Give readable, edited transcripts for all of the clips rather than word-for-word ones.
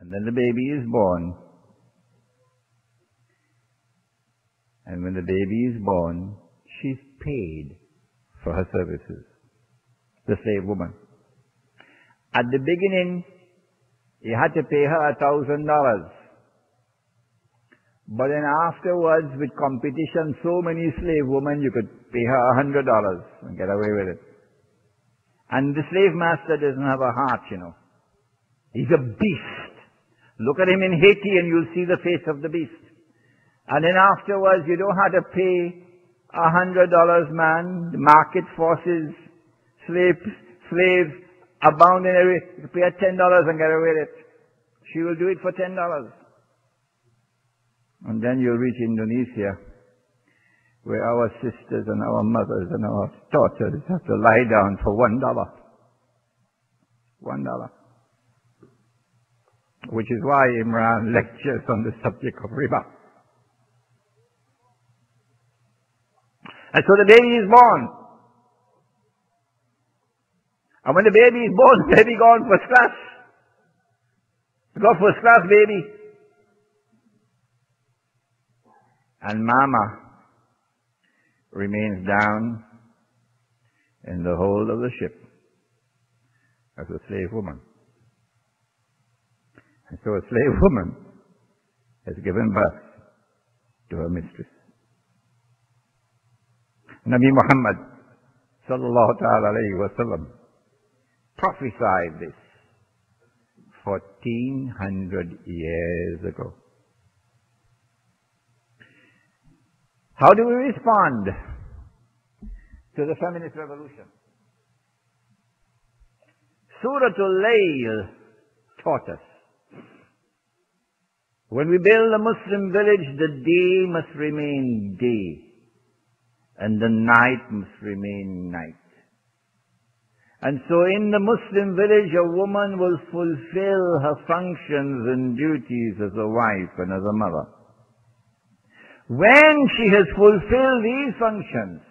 And then the baby is born. And when the baby is born, she's paid for her services. The slave woman. At the beginning, you had to pay her $1,000. But then afterwards, with competition, so many slave women, you could pay her $100 and get away with it. And the slave master doesn't have a heart, you know. He's a beast. Look at him in Haiti and you'll see the face of the beast. And then afterwards, you don't have to pay $100, man. The market forces, slaves abound in every, you pay her $10 and get away with it. She will do it for $10. And then you'll reach Indonesia, where our sisters and our mothers and our daughters have to lie down for $1. $1. Which is why Imran lectures on the subject of riba. And so the baby is born. And when the baby is born, the baby gone first class. Got first class baby. And mama remains down in the hold of the ship as a slave woman. And so a slave woman has given birth to her mistress. Nabi Muhammad sallallahu ta'ala alayhi wa sallam prophesied this 1400 years ago. How do we respond to the feminist revolution? Surah Al-Layl taught us. When we build a Muslim village, the day must remain day, and the night must remain night. And so in the Muslim village, a woman will fulfill her functions and duties as a wife and as a mother. When she has fulfilled these functions,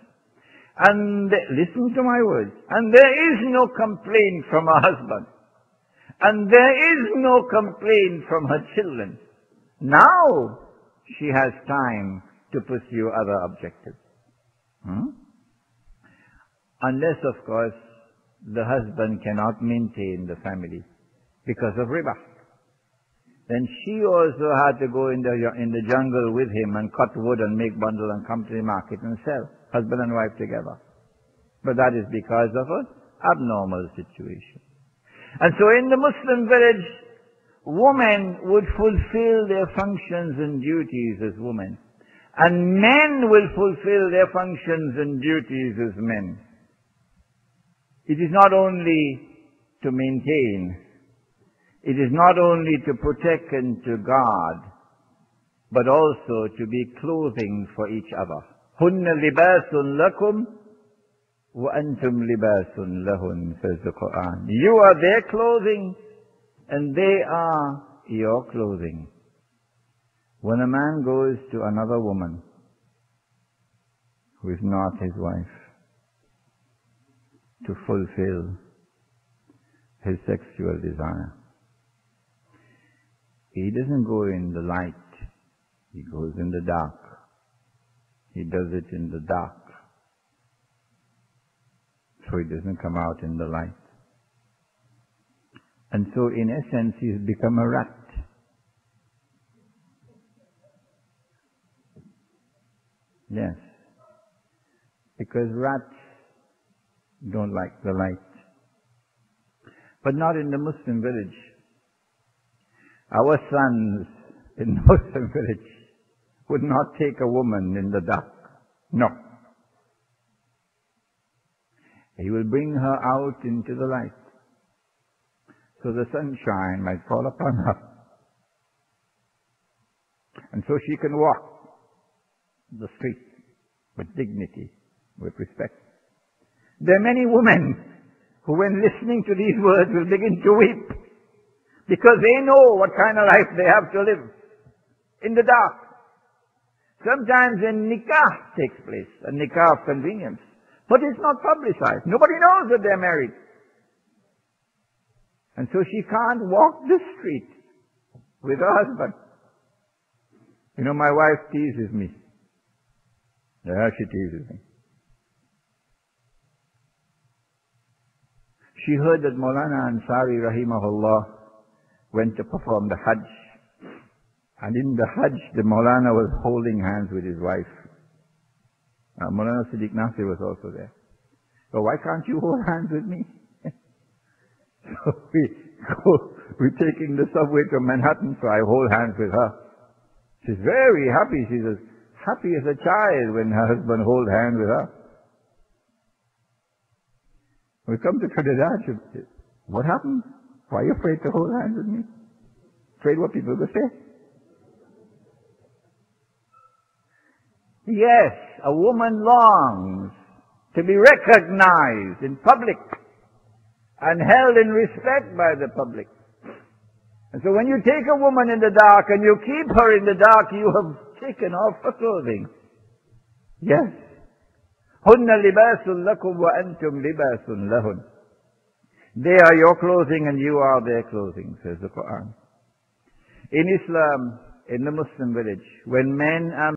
and listen to my words, and there is no complaint from her husband, and there is no complaint from her children, now she has time to pursue other objectives. Unless, of course, the husband cannot maintain the family because of riba. Then she also had to go in the jungle with him and cut wood and make bundle and come to the market and sell, husband and wife together. But that is because of an abnormal situation. And so in the Muslim village, women would fulfill their functions and duties as women, and men will fulfill their functions and duties as men. It is not only to maintain, it is not only to protect and to guard, but also to be clothing for each other. هُنَّ لِبَاسٌ لَكُمْ وَأَنْتُمْ لِبَاسٌ لَهُنْ, says the Quran. You are their clothing, and they are your clothing. When a man goes to another woman who is not his wife to fulfill his sexual desire, he doesn't go in the light, he goes in the dark. He does it in the dark, so he doesn't come out in the light. And so in essence he has become a rat. Yes, because rats don't like the light. But not in the Muslim village. Our sons in the Muslim village would not take a woman in the dark. No. He will bring her out into the light, so the sunshine might fall upon her, and so she can walk the street with dignity, with respect. There are many women who, when listening to these words, will begin to weep, because they know what kind of life they have to live in the dark. Sometimes a nikah takes place, a nikah of convenience, but it's not publicized. Nobody knows that they're married. And so she can't walk the street with her husband. You know, my wife teases me. Yeah, she teases me. She heard that Maulana Ansari rahimahullah went to perform the Hajj. And in the Hajj, the Maulana was holding hands with his wife. Maulana Siddiq Nasir was also there. So why can't you hold hands with me? So we're taking the subway to Manhattan, so I hold hands with her. She's very happy. She's as happy as a child when her husband holds hands with her. We come to Trinidad, she says, what happened? Why are you afraid to hold hands with me? Afraid what people will say? Yes, a woman longs to be recognized in public and held in respect by the public. And so when you take a woman in the dark and you keep her in the dark, you have taken off her clothing. Yes. هُنَّ لِبَاسٌ لَكُمْ وَأَنْتُمْ لِبَاسٌ لَهُنْ. They are your clothing and you are their clothing, says the Quran. In Islam, in the Muslim village, when men are